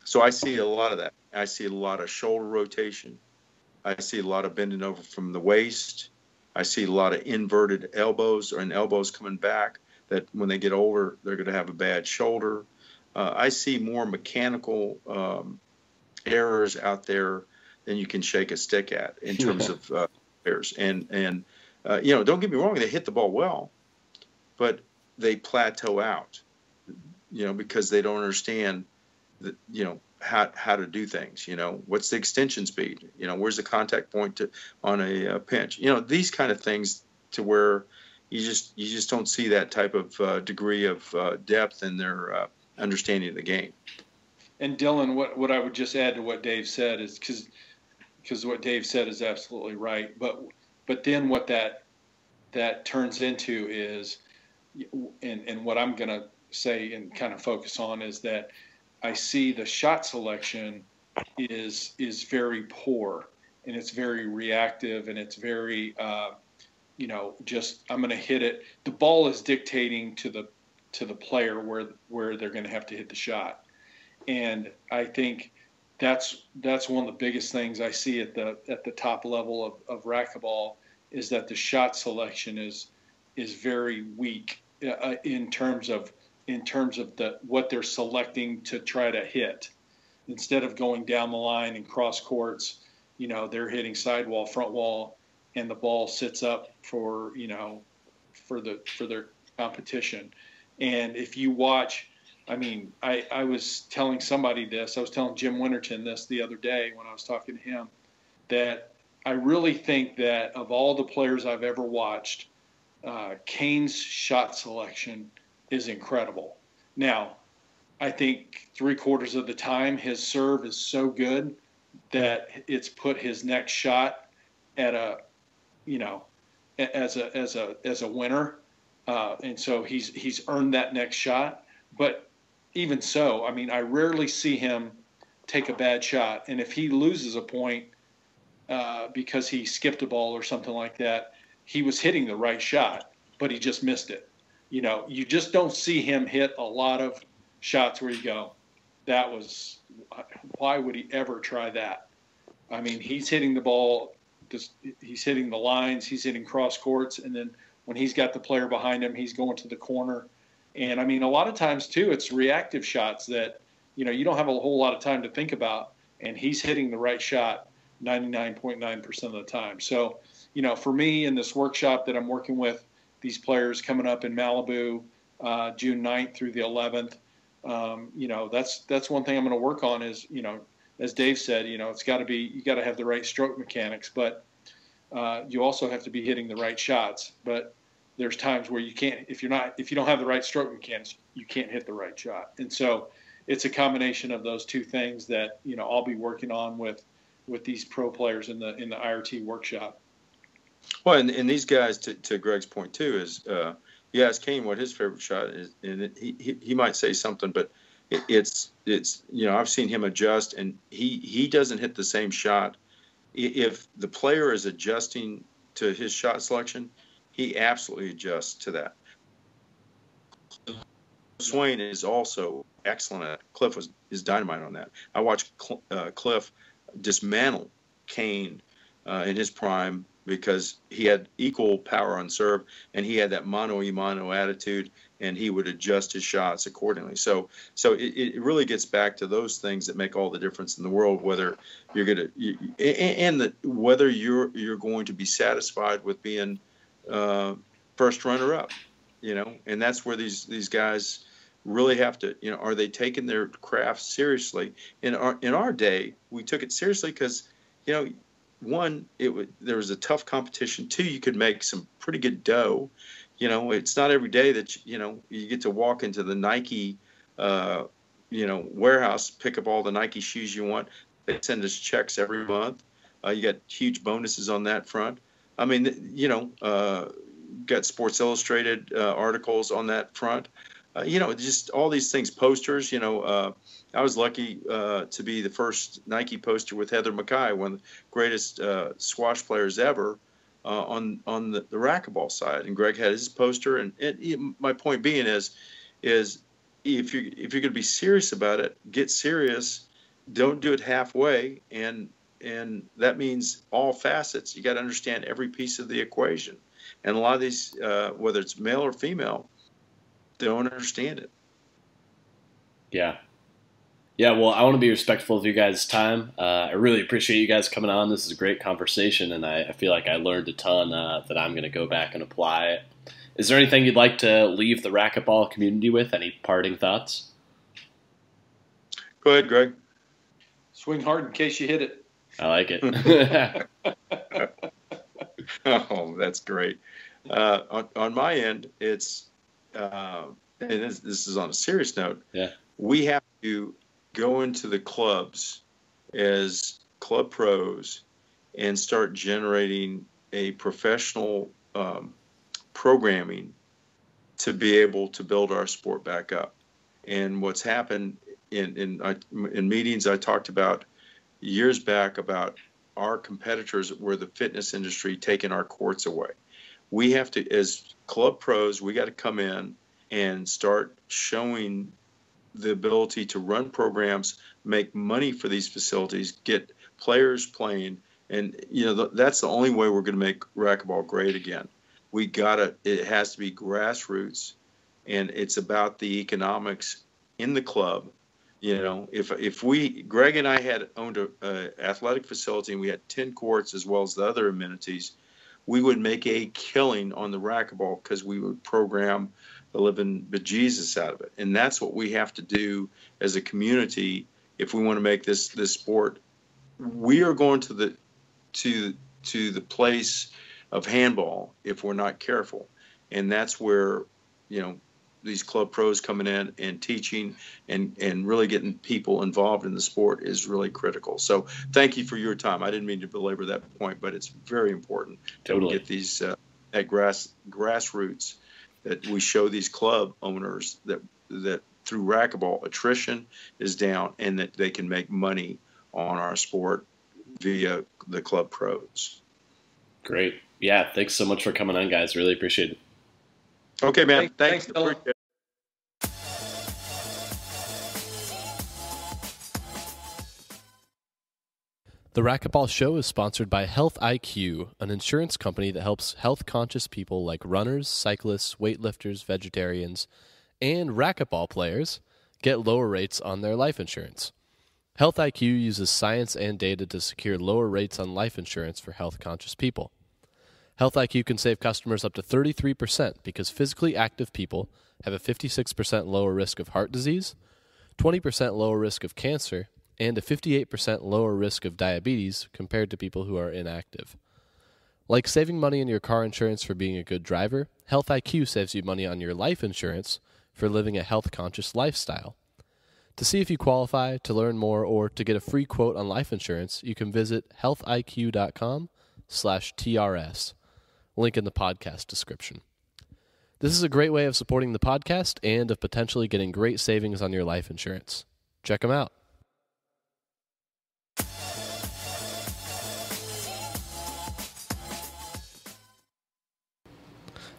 So I see a lot of that. I see a lot of shoulder rotation. I see a lot of bending over from the waist. I see a lot of inverted elbows and elbows coming back that when they get older, they're going to have a bad shoulder. I see more mechanical errors out there than you can shake a stick at in terms of players. And don't get me wrong, they hit the ball well, but they plateau out, because they don't understand how to do things. What's the extension speed? Where's the contact point on a pinch? These kind of things, to where you just don't see that type of degree of depth in their understanding of the game. And Dylan, what I would just add to what Dave said is because what Dave said is absolutely right. But then what that turns into is, and what I'm going to say and kind of focus on is that I see the shot selection is very poor, and it's very reactive, and it's very just I'm going to hit it. The ball is dictating to the player where they're going to have to hit the shot. And I think that's one of the biggest things I see at the top level of racquetball, is that the shot selection is very weak in terms of what they're selecting to try to hit. Instead of going down the line and cross courts, they're hitting sidewall, front wall, and the ball sits up for their competition. And if you watch I mean, I was telling somebody this. I was telling Jim Winterton this the other day when I was talking to him, that I really think that of all the players I've ever watched, Kane's shot selection is incredible. Now, I think 3/4 of the time his serve is so good that it's put his next shot at a, as a winner, and so he's earned that next shot. But even so, I mean, I rarely see him take a bad shot, and if he loses a point because he skipped a ball or something like that, he was hitting the right shot, but he just missed it. You just don't see him hit a lot of shots where you go, why would he ever try that? I mean, he's hitting the ball, he's hitting the lines, he's hitting cross courts, and then when he's got the player behind him, he's going to the corner. And I mean, a lot of times too, it's reactive shots that, you don't have a whole lot of time to think about, and he's hitting the right shot 99.9% of the time. So, for me in this workshop that I'm working with these players coming up in Malibu, June 9th through the 11th, that's one thing I'm going to work on is, as Dave said, it's got to be, you got to have the right stroke mechanics, but you also have to be hitting the right shots. But there's times where you can't, if you don't have the right stroke mechanics, you can't hit the right shot. And so it's a combination of those two things that, I'll be working on with these pro players in the IRT workshop. Well, and these guys, to Greg's point too, is you ask Kane what his favorite shot is, and he might say something, but it's I've seen him adjust, and he doesn't hit the same shot. If the player is adjusting to his shot selection, he absolutely adjusts to that. Swain is also excellent at it. Cliff is dynamite on that. I watched Cliff dismantle Kane in his prime because he had equal power on serve, and he had that mano-a-mano attitude, and he would adjust his shots accordingly. So it really gets back to those things that make all the difference in the world, whether you're whether you're going to be satisfied with being first runner-up, and that's where these guys really have to, are they taking their craft seriously? In our day, we took it seriously because, one, there was a tough competition. Two, you could make some pretty good dough. It's not every day that you get to walk into the Nike warehouse, pick up all the Nike shoes you want. They send us checks every month. You got huge bonuses on that front. I mean, got Sports Illustrated articles on that front. Just all these things, posters. I was lucky to be the first Nike poster with Heather McKay, one of the greatest squash players ever, on the racquetball side. And Greg had his poster. And my point being is if you're going to be serious about it, get serious. Don't do it halfway. And that means all facets. You got to understand every piece of the equation. And a lot of these, whether it's male or female, they don't understand it. Yeah. Well, I want to be respectful of you guys' time. I really appreciate you guys coming on. This is a great conversation, and I feel like I learned a ton that I'm going to go back and apply. Is there anything you'd like to leave the racquetball community with? Any parting thoughts? Go ahead, Greg. Swing hard in case you hit it. I like it. Oh, that's great. On my end, it's and this is on a serious note. Yeah, we have to go into the clubs as club pros and start generating a professional programming to be able to build our sport back up. And what's happened in meetings I talked about years back about our competitors were the fitness industry taking our courts away. We have to, as club pros, we got to come in and start showing the ability to run programs, make money for these facilities, get players playing, and that's the only way we're going to make racquetball great again. It has to be grassroots, and it's about the economics in the club. If Greg and I had owned a athletic facility and we had 10 courts as well as the other amenities, we would make a killing on the racquetball because we would program the living bejesus out of it. And that's what we have to do as a community if we want to make this sport. We are going to the place of handball if we're not careful. And that's where, these club pros coming in and teaching and really getting people involved in the sport is really critical. So thank you for your time. I didn't mean to belabor that point, but it's very important to get these at grassroots, that we show these club owners that through racquetball, attrition is down and that they can make money on our sport via the club pros. Great. Yeah, thanks so much for coming on, guys. Really appreciate it. Okay, man. Thanks. The Racquetball Show is sponsored by Health IQ, an insurance company that helps health-conscious people like runners, cyclists, weightlifters, vegetarians, and racquetball players get lower rates on their life insurance. Health IQ uses science and data to secure lower rates on life insurance for health-conscious people. Health IQ can save customers up to 33% because physically active people have a 56% lower risk of heart disease, 20% lower risk of cancer, and a 58% lower risk of diabetes compared to people who are inactive. Like saving money on your car insurance for being a good driver, Health IQ saves you money on your life insurance for living a health-conscious lifestyle. To see if you qualify, to learn more, or to get a free quote on life insurance, you can visit healthiq.com/TRS. Link in the podcast description. This is a great way of supporting the podcast and of potentially getting great savings on your life insurance. Check them out.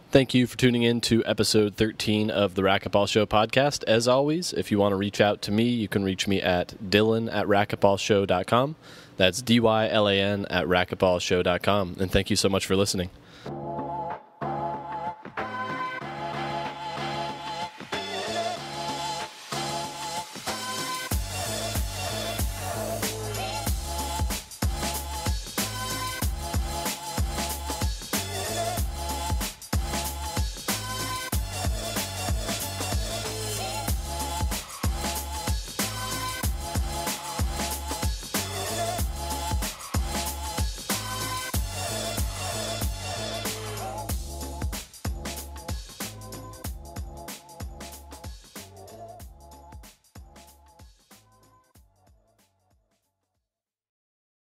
Thank you for tuning in to episode 13 of the Racquetball Show podcast. As always, if you want to reach out to me, you can reach me at dylan@racquetballshow.com. That's DYLAN@racquetballshow.com. And thank you so much for listening.